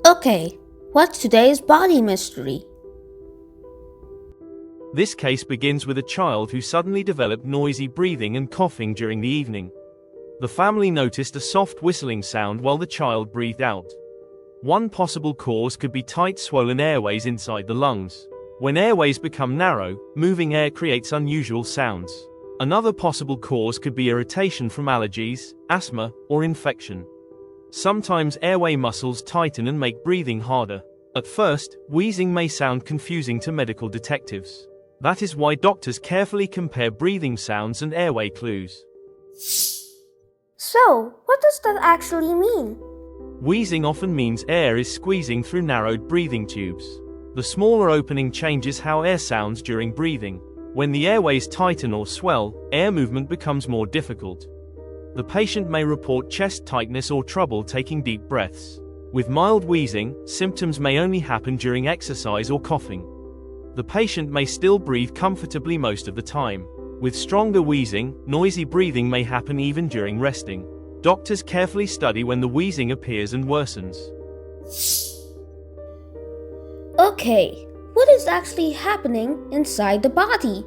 Okay, what's today's body mystery? This case begins with a child who suddenly developed noisy breathing and coughing during the evening. The family noticed a soft whistling sound while the child breathed out. One possible cause could be tight, swollen airways inside the lungs. When airways become narrow, moving air creates unusual sounds. Another possible cause could be irritation from allergies, asthma, or infection. Sometimes airway muscles tighten and make breathing harder. At first, wheezing may sound confusing to medical detectives. That is why doctors carefully compare breathing sounds and airway clues. So, what does that actually mean? Wheezing often means air is squeezing through narrowed breathing tubes. The smaller opening changes how air sounds during breathing. When the airways tighten or swell, air movement becomes more difficult. The patient may report chest tightness or trouble taking deep breaths. With mild wheezing, symptoms may only happen during exercise or coughing. The patient may still breathe comfortably most of the time. With stronger wheezing, noisy breathing may happen even during resting. Doctors carefully study when the wheezing appears and worsens. Okay, what is actually happening inside the body?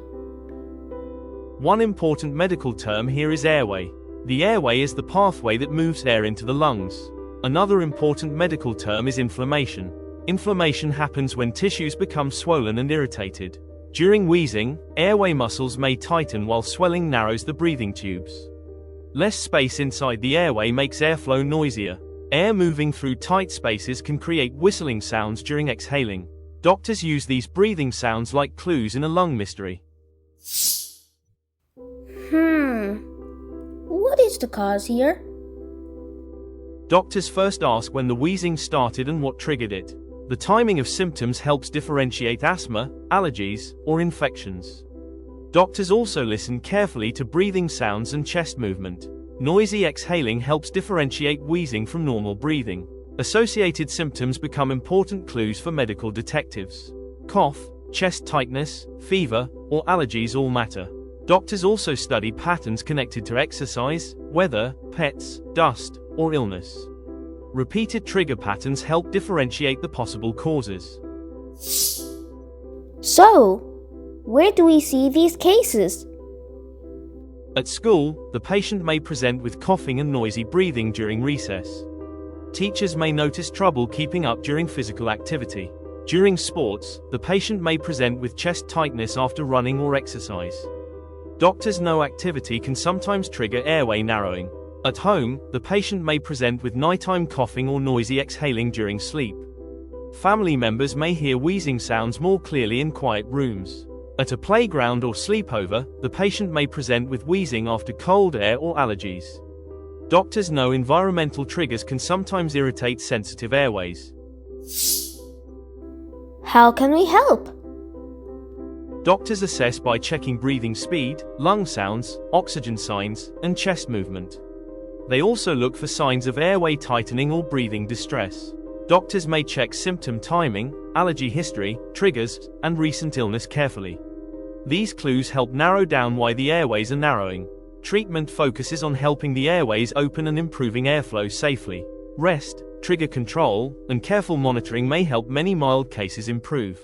One important medical term here is airway. The airway is the pathway that moves air into the lungs. Another important medical term is inflammation. Inflammation happens when tissues become swollen and irritated. During wheezing, airway muscles may tighten while swelling narrows the breathing tubes. Less space inside the airway makes airflow noisier. Air moving through tight spaces can create whistling sounds during exhaling. Doctors use these breathing sounds like clues in a lung mystery. What is the cause here? Doctors first ask when the wheezing started and what triggered it. The timing of symptoms helps differentiate asthma, allergies, or infections. Doctors also listen carefully to breathing sounds and chest movement. Noisy exhaling helps differentiate wheezing from normal breathing. Associated symptoms become important clues for medical detectives. Cough, chest tightness, fever, or allergies all matter. Doctors also study patterns connected to exercise, weather, pets, dust, or illness. Repeated trigger patterns help differentiate the possible causes. So, where do we see these cases? At school, the patient may present with coughing and noisy breathing during recess. Teachers may notice trouble keeping up during physical activity. During sports, the patient may present with chest tightness after running or exercise. Doctors know activity can sometimes trigger airway narrowing. At home, the patient may present with nighttime coughing or noisy exhaling during sleep. Family members may hear wheezing sounds more clearly in quiet rooms. At a playground or sleepover, the patient may present with wheezing after cold air or allergies. Doctors know environmental triggers can sometimes irritate sensitive airways. How can we help? Doctors assess by checking breathing speed, lung sounds, oxygen signs, and chest movement. They also look for signs of airway tightening or breathing distress. Doctors may check symptom timing, allergy history, triggers, and recent illness carefully. These clues help narrow down why the airways are narrowing. Treatment focuses on helping the airways open and improving airflow safely. Rest, trigger control, and careful monitoring may help many mild cases improve.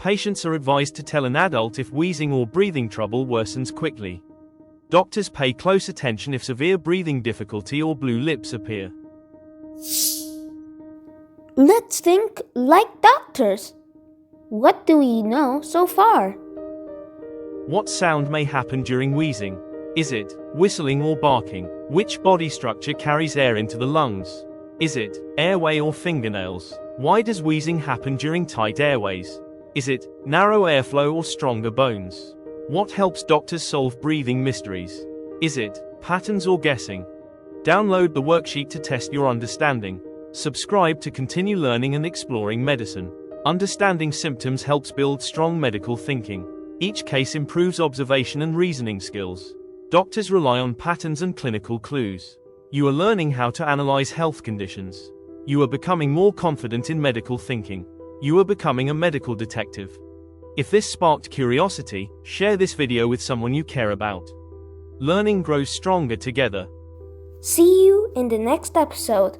Patients are advised to tell an adult if wheezing or breathing trouble worsens quickly. Doctors pay close attention if severe breathing difficulty or blue lips appear. Let's think like doctors. What do we know so far? What sound may happen during wheezing? Is it whistling or barking? Which body structure carries air into the lungs? Is it airway or fingernails? Why does wheezing happen during tight airways? Is it narrow airflow or stronger bones? What helps doctors solve breathing mysteries? Is it patterns or guessing? Download the worksheet to test your understanding. Subscribe to continue learning and exploring medicine. Understanding symptoms helps build strong medical thinking. Each case improves observation and reasoning skills. Doctors rely on patterns and clinical clues. You are learning how to analyze health conditions. You are becoming more confident in medical thinking. You are becoming a medical detective. If this sparked curiosity, share this video with someone you care about. Learning grows stronger together. See you in the next episode.